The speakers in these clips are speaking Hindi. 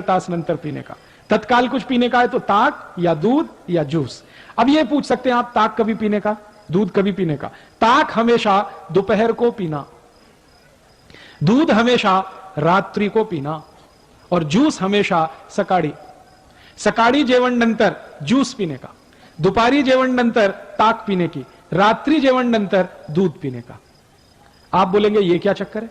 तास नंतर पीने का। तत्काल कुछ पीने का है तो ताक या दूध या जूस। अब ये पूछ सकते हैं आप, ताक कभी पीने का, दूध कभी पीने का? ताक हमेशा दोपहर को पीना, दूध हमेशा रात्रि को पीना, और जूस हमेशा सकाळी। सकाळी जेवण नंतर ज्यूस पीने का, दुपारी जेवण नंतर ताक पीने की, रात्रि जेवण नंतर दूध पीने का। आप बोलेंगे ये क्या चक्कर है,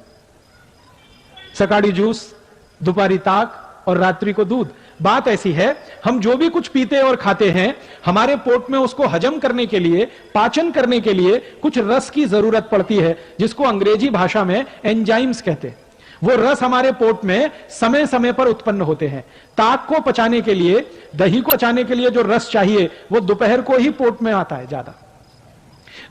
सकाळी जूस, दोपहरी ताक और रात्रि को दूध? बात ऐसी है, हम जो भी कुछ पीते और खाते हैं, हमारे पेट में उसको हजम करने के लिए, पाचन करने के लिए कुछ रस की जरूरत पड़ती है, जिसको अंग्रेजी भाषा में एंजाइम्स कहते हैं। वो रस हमारे पेट में समय समय पर उत्पन्न होते हैं। ताक को पचाने के लिए, दही को पचाने के लिए जो रस चाहिए वो दोपहर को ही पेट में आता है ज्यादा।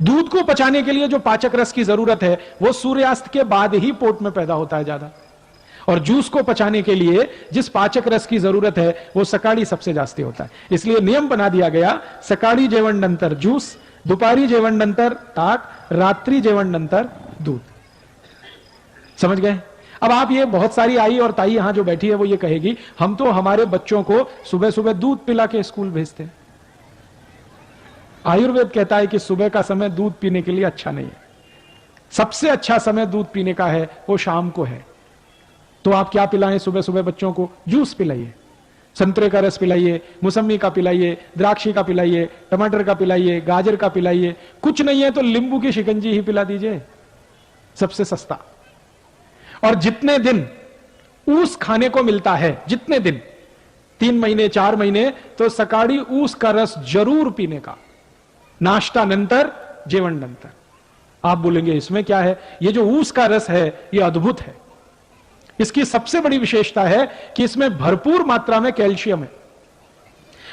दूध को पचाने के लिए जो पाचक रस की जरूरत है वो सूर्यास्त के बाद ही पेट में पैदा होता है ज्यादा। और जूस को पचाने के लिए जिस पाचक रस की जरूरत है वो सकाळी सबसे जास्ती होता है। इसलिए नियम बना दिया गया, सकाळी जेवण नंतर जूस, दुपारी जेवण नंतर ताक, रात्रि जेवण नंतर दूध। समझ गए? अब आप ये, बहुत सारी आई और ताई यहां जो बैठी है वो ये कहेगी, हम तो हमारे बच्चों को सुबह सुबह दूध पिला के स्कूल भेजते हैं। आयुर्वेद कहता है कि सुबह का समय दूध पीने के लिए अच्छा नहीं है। सबसे अच्छा समय दूध पीने का है वो शाम को है। तो आप क्या पिलाएं सुबह सुबह बच्चों को? जूस पिलाइए, संतरे का रस पिलाइए, मौसमी का पिलाइए, द्राक्षी का पिलाइए, टमाटर का पिलाइए, गाजर का पिलाइए। कुछ नहीं है तो नींबू की शिकंजी ही पिला दीजिए, सबसे सस्ता। और जितने दिन ऊस खाने को मिलता है, जितने दिन, 3 महीने 4 महीने, तो सकाळी ऊस का रस जरूर पीने का, नाश्ता नंतर, जेवण नंतर। आप बोलेंगे इसमें क्या है? ये जो ऊस का रस है ये अद्भुत है। इसकी सबसे बड़ी विशेषता है कि इसमें भरपूर मात्रा में कैल्शियम है।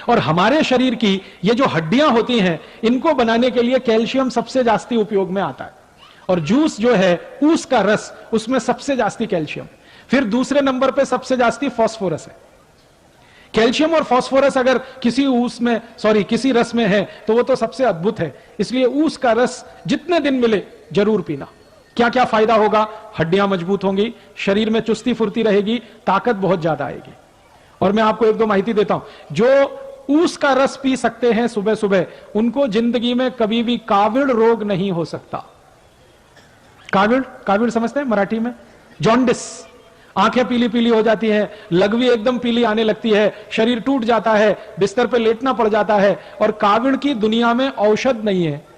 और हमारे शरीर की ये जो हड्डियां होती हैं, इनको बनाने के लिए कैल्शियम सबसे जास्ती उपयोग में आता है। और जूस जो है, ऊस का रस, उसमें सबसे जास्ती कैल्शियम। फिर दूसरे नंबर पे सबसे जास्ती फास्फोरस है। कैल्शियम और फास्फोरस अगर किसी किसी रस में है तो वो तो सबसे अद्भुत है। इसलिए ऊस का रस जितने दिन मिले जरूर पीना। क्या क्या फायदा होगा? हड्डियां मजबूत होंगी, शरीर में चुस्ती फुर्ती रहेगी, ताकत बहुत ज्यादा आएगी। और मैं आपको 1-2 माहिती देता हूं। जो ऊस का रस पी सकते हैं सुबह सुबह, उनको जिंदगी में कभी भी काविड़ रोग नहीं हो सकता। काविड़ समझते हैं मराठी में? जॉन्डिस। आंखें पीली पीली हो जाती हैं, लघवी एकदम पीली आने लगती है, शरीर टूट जाता है, बिस्तर पे लेटना पड़ जाता है। और काविड़ की दुनिया में औषध नहीं है।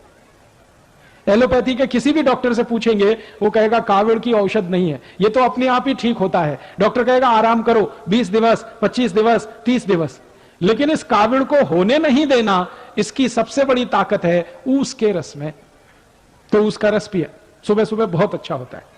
एलोपैथी के किसी भी डॉक्टर से पूछेंगे, वो कहेगा काविड़ की औषध नहीं है, ये तो अपने आप ही ठीक होता है। डॉक्टर कहेगा आराम करो 20 दिवस, 25 दिवस, 30 दिवस। लेकिन इस काविड़ को होने नहीं देना, इसकी सबसे बड़ी ताकत है ऊस के रस में। तो ऊस का रस पिए सुबह सुबह, बहुत अच्छा होता है।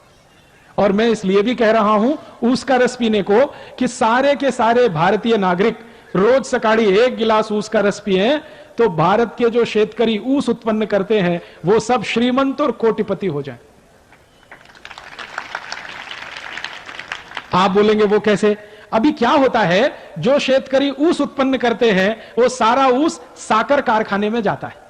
और मैं इसलिए भी कह रहा हूं ऊस का रस पीने को कि सारे के सारे भारतीय नागरिक रोज सकाळी 1 गिलास ऊस का रस पिए, तो भारत के जो शेतकरी ऊस उत्पन्न करते हैं वो सब श्रीमंत और कोटिपति हो जाएं। आप बोलेंगे वो कैसे? अभी क्या होता है, जो शेतकरी ऊस उत्पन्न करते हैं वो सारा ऊस साकर कारखाने में जाता है।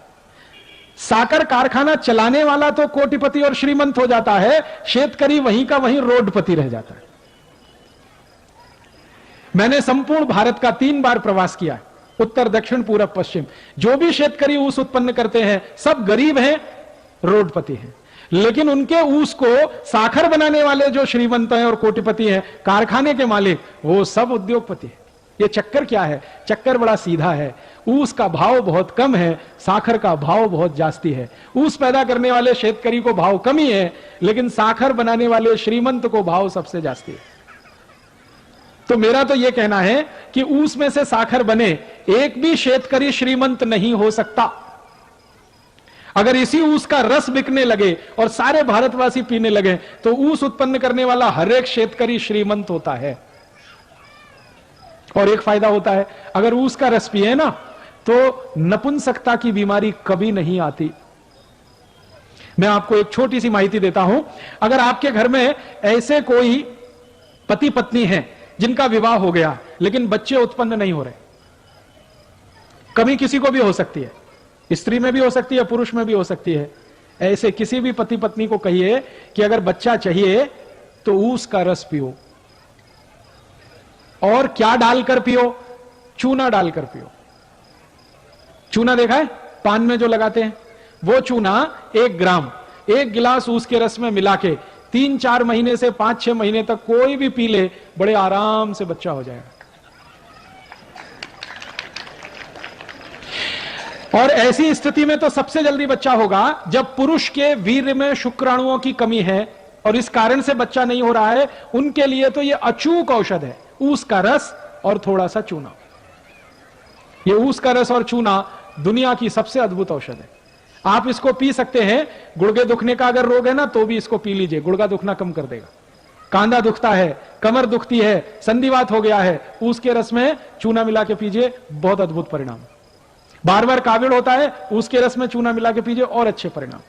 साकर कारखाना चलाने वाला तो कोटिपति और श्रीमंत हो जाता है, शेतकरी वहीं का वहीं रोडपति रह जाता है। मैंने संपूर्ण भारत का 3 बार प्रवास किया, उत्तर, दक्षिण, पूरब, पश्चिम। जो भी शेतकरी ऊस उत्पन्न करते हैं सब गरीब हैं, रोडपति हैं। लेकिन उनके ऊस को साखर बनाने वाले जो श्रीमंत हैं और कोटिपति हैं, कारखाने के मालिक, वो सब उद्योगपति हैं। ये चक्कर क्या है? चक्कर बड़ा सीधा है। ऊस का भाव बहुत कम है, साखर का भाव बहुत जास्ती है। ऊस पैदा करने वाले शेतकरी को भाव कम ही है, लेकिन साखर बनाने वाले श्रीमंत को भाव सबसे जास्ती है। तो मेरा तो यह कहना है कि ऊस में से साखर बने, एक भी शेतकरी श्रीमंत नहीं हो सकता। अगर इसी ऊस का रस बिकने लगे और सारे भारतवासी पीने लगे तो ऊस उत्पन्न करने वाला हर एक शेतकरी श्रीमंत होता है। और एक फायदा होता है, अगर ऊस का रस पिए ना तो नपुंसकता की बीमारी कभी नहीं आती। मैं आपको एक छोटी सी माहिती देता हूं। अगर आपके घर में ऐसे कोई पति पत्नी हैं जिनका विवाह हो गया लेकिन बच्चे उत्पन्न नहीं हो रहे, कभी किसी को भी हो सकती है, स्त्री में भी हो सकती है, पुरुष में भी हो सकती है, ऐसे किसी भी पति पत्नी को कहिए कि अगर बच्चा चाहिए तो ऊस का रस पियो और क्या डालकर पियो? चूना डालकर पियो। चूना देखा है पान में जो लगाते हैं, वो चूना 1 ग्राम 1 गिलास उसके रस में मिला के 3-4 महीने से 5-6 महीने तक कोई भी पी ले, बड़े आराम से बच्चा हो जाएगा। और ऐसी स्थिति में तो सबसे जल्दी बच्चा होगा जब पुरुष के वीर्य में शुक्राणुओं की कमी है और इस कारण से बच्चा नहीं हो रहा है, उनके लिए तो यह अचूक औषध है, ऊस का रस और थोड़ा सा चूना। यह ऊस का रस और चूना दुनिया की सबसे अद्भुत औषध है। आप इसको पी सकते हैं, गुर्गे दुखने का अगर रोग है ना तो भी इसको पी लीजिए, गुर्गा दुखना कम कर देगा। कांधा दुखता है, कमर दुखती है, संधिवात हो गया है, ऊस के रस में चूना मिला के पीजिए, बहुत अद्भुत परिणाम। बार बार काविड़ होता है, उसके रस में चूना मिला के पीजिए, और अच्छे परिणाम।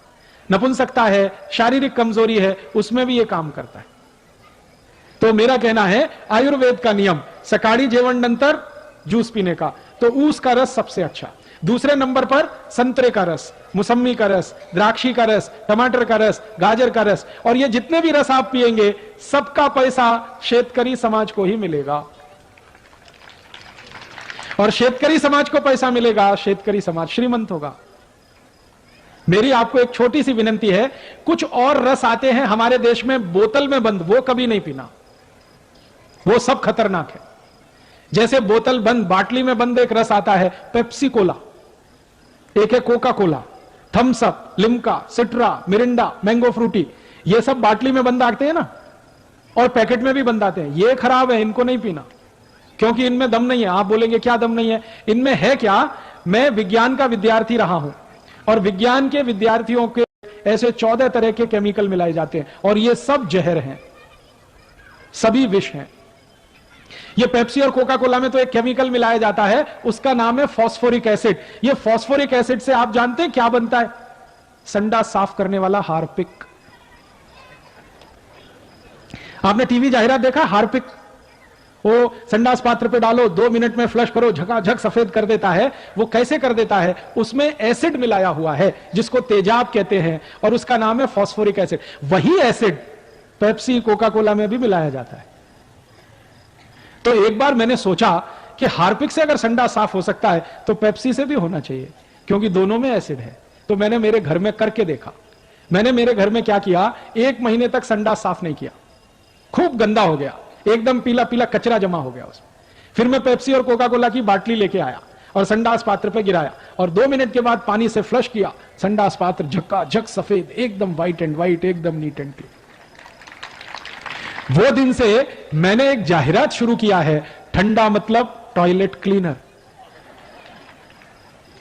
नपुंसकता है, शारीरिक कमजोरी है, उसमें भी यह काम करता है। तो मेरा कहना है आयुर्वेद का नियम, सकाळी जेवण जूस पीने का, तो ऊस का रस सबसे अच्छा। दूसरे नंबर पर संतरे का रस, मौसमी का रस, द्राक्षी का रस, टमाटर का रस, गाजर का रस, और ये जितने भी रस आप पिएंगे सबका पैसा शेतकरी समाज को ही मिलेगा। और शेतकरी समाज को पैसा मिलेगा, शेतकरी समाज श्रीमंत होगा। मेरी आपको एक छोटी सी विनंती है, कुछ और रस आते हैं हमारे देश में बोतल में बंद, वो कभी नहीं पीना, वो सब खतरनाक है। जैसे बोतल बंद, बाटली में बंद एक रस आता है पेप्सी कोला, एक है Coca Cola, Thums Up, Limca, Citra, Mirinda, mango Frooti, ये सब बाटली में बंद आते हैं ना, और पैकेट में भी बंद आते हैं। ये खराब है, इनको नहीं पीना, क्योंकि इनमें दम नहीं है। आप बोलेंगे क्या दम नहीं है, इनमें है क्या? मैं विज्ञान का विद्यार्थी रहा हूं, और विज्ञान के विद्यार्थियों के ऐसे 14 तरह के केमिकल मिलाए जाते हैं, और ये सब जहर हैं, सभी विष हैं। ये पेप्सी और कोका कोला में तो एक केमिकल मिलाया जाता है, उसका नाम है फास्फोरिक एसिड। ये फास्फोरिक एसिड से आप जानते हैं क्या बनता है? संडास साफ करने वाला हार्पिक। आपने टीवी जाहिरात देखा? हार्पिक, वो संडास पात्र पे डालो, 2 मिनट में फ्लश करो, झकाझक सफेद कर देता है। वो कैसे कर देता है? उसमें एसिड मिलाया हुआ है जिसको तेजाब कहते हैं, और उसका नाम है फास्फोरिक एसिड। वही एसिड पेप्सी कोका कोला में भी मिलाया जाता है। तो एक बार मैंने सोचा कि हार्पिक से अगर संडास साफ हो सकता है तो पेप्सी से भी होना चाहिए, क्योंकि दोनों में एसिड है। तो मैंने मेरे घर में करके देखा। मैंने मेरे घर में क्या किया, 1 महीने तक संडास साफ नहीं किया, खूब गंदा हो गया, एकदम पीला पीला कचरा जमा हो गया उसमें। फिर मैं पेप्सी और कोका कोला की बाटली लेके आया और संडास पात्र पे गिराया, और 2 मिनट के बाद पानी से फ्लश किया, संडास पात्र झक्काझक सफेद, एकदम व्हाइट एंड व्हाइट, एकदम नीट एंड क्लीन। वो दिन से मैंने एक जाहिरात शुरू किया है, ठंडा मतलब टॉयलेट क्लीनर।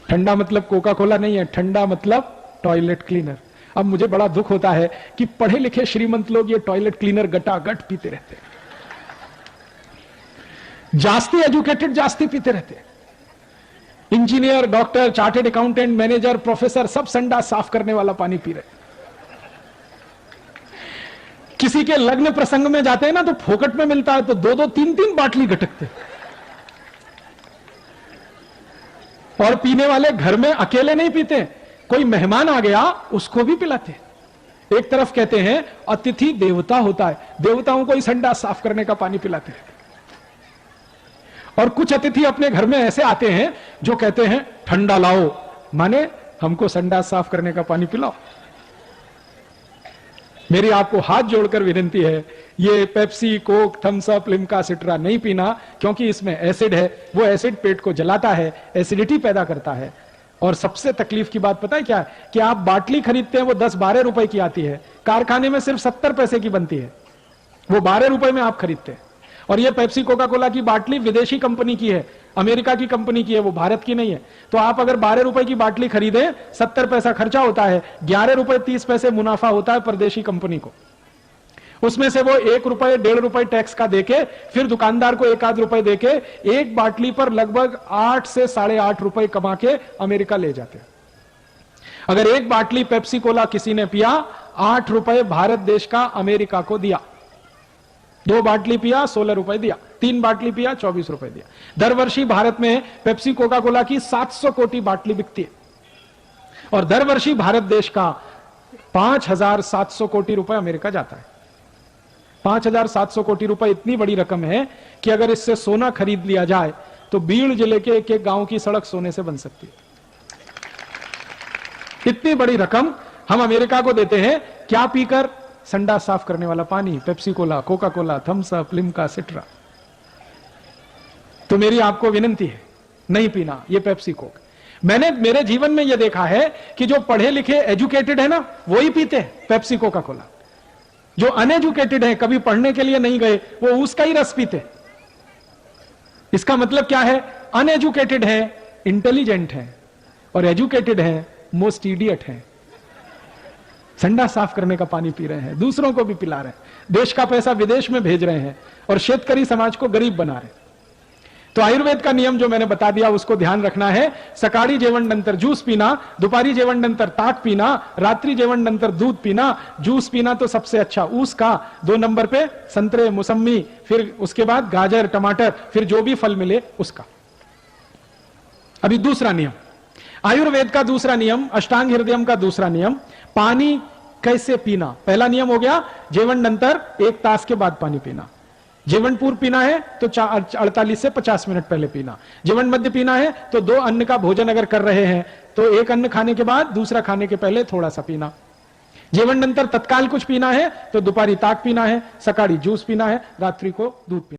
ठंडा मतलब कोका कोला नहीं है, ठंडा मतलब टॉयलेट क्लीनर। अब मुझे बड़ा दुख होता है कि पढ़े लिखे श्रीमंत लोग ये टॉयलेट क्लीनर गटागट पीते रहते हैं, जास्ती एजुकेटेड जास्ती पीते रहते हैं। Engineer, doctor, chartered accountant, manager, professor सब संडास साफ करने वाला पानी पी रहे। किसी के लग्न प्रसंग में जाते हैं ना तो फोकट में मिलता है, तो 2-2, 3-3 बाटली गटकते। और पीने वाले घर में अकेले नहीं पीते, कोई मेहमान आ गया उसको भी पिलाते। एक तरफ कहते हैं अतिथि देवता होता है, देवताओं को ही संडास साफ करने का पानी पिलाते हैं। और कुछ अतिथि अपने घर में ऐसे आते हैं जो कहते हैं ठंडा लाओ, माने हमको संडास साफ करने का पानी पिलाओ। मेरी आपको हाथ जोड़कर विनती है, ये Pepsi, Coke, Thums Up, Limca, Citra नहीं पीना, क्योंकि इसमें एसिड है। वो एसिड पेट को जलाता है, एसिडिटी पैदा करता है। और सबसे तकलीफ की बात पता है क्या है? कि आप बाटली खरीदते हैं, वो 10-12 रुपए की आती है, कारखाने में सिर्फ 70 पैसे की बनती है, वो 12 रुपए में आप खरीदते हैं। और ये पेप्सी कोका कोला की बाटली विदेशी कंपनी की है, अमेरिका की कंपनी की है, वो भारत की नहीं है। तो आप अगर 12 रुपए की बाटली खरीदें, 70 पैसा खर्चा होता है, 11 रुपए 30 पैसे मुनाफा होता है परदेशी कंपनी को। उसमें से वो 1 रुपए 1.5 रुपए टैक्स का देके, फिर दुकानदार को 1-8 रुपए देके, एक बाटली पर लगभग 8 से 8.5 रुपए कमा के अमेरिका ले जाते हैं। अगर एक बाटली पेप्सी कोला किसी ने पिया, 8 रुपए भारत देश का अमेरिका को दिया। 2 बाटली पिया 16 रुपए दिया, 3 बाटली पिया 24 रुपए दिया। दर वर्षी भारत में पेप्सी कोका कोला की 700 कोटी बाटली बिकती है, और दर वर्षी भारत देश का 5,700 कोटी रुपए अमेरिका जाता है। 5,700 कोटि रुपए इतनी बड़ी रकम है कि अगर इससे सोना खरीद लिया जाए तो बीड़ जिले के एक एक गांव की सड़क सोने से बन सकती है। इतनी बड़ी रकम हम अमेरिका को देते हैं, क्या पीकर? संडा साफ करने वाला पानी, Pepsi Cola, Coca Cola, Thums Up, Limca, Citra. तो मेरी आपको विनती है, नहीं पीना ये पेप्सी कोक। मैंने मेरे जीवन में यह देखा है कि जो पढ़े लिखे एजुकेटेड है ना, वो ही पीते हैं पेप्सी कोका कोला। जो अनएजुकेटेड है, कभी पढ़ने के लिए नहीं गए, वो उसका ही रस पीते। इसका मतलब क्या है? अनएजुकेटेड है इंटेलिजेंट है, और एजुकेटेड है मोस्ट इडियट है। संडा साफ करने का पानी पी रहे हैं, दूसरों को भी पिला रहे हैं, देश का पैसा विदेश में भेज रहे हैं, और शेतकरी समाज को गरीब बना रहे हैं। तो आयुर्वेद का नियम जो मैंने बता दिया उसको ध्यान रखना है। सकाळी जेवण नंतर जूस पीना, दोपहरी जेवण नंतर ताक पीना, रात्रि जेवण नंतर दूध पीना। जूस पीना तो सबसे अच्छा ऊस का, 2 नंबर पे संतरे, मौसमी, फिर उसके बाद गाजर, टमाटर, फिर जो भी फल मिले उसका। अभी दूसरा नियम, आयुर्वेद का दूसरा नियम, अष्टांग हृदयम का दूसरा नियम, पानी कैसे पीना। पहला नियम हो गया जेवण नंतर 1 तास के बाद पानी पीना। जीवन पूर्व पीना है तो 48 से 50 मिनट पहले पीना। जीवन मध्य पीना है तो 2 अन्न का भोजन अगर कर रहे हैं तो 1 अन्न खाने के बाद, दूसरा खाने के पहले थोड़ा सा पीना। जीवन नंतर तत्काल कुछ पीना है तो दोपहरी ताक पीना है, सकाळी जूस पीना है, रात्रि को दूध पीना।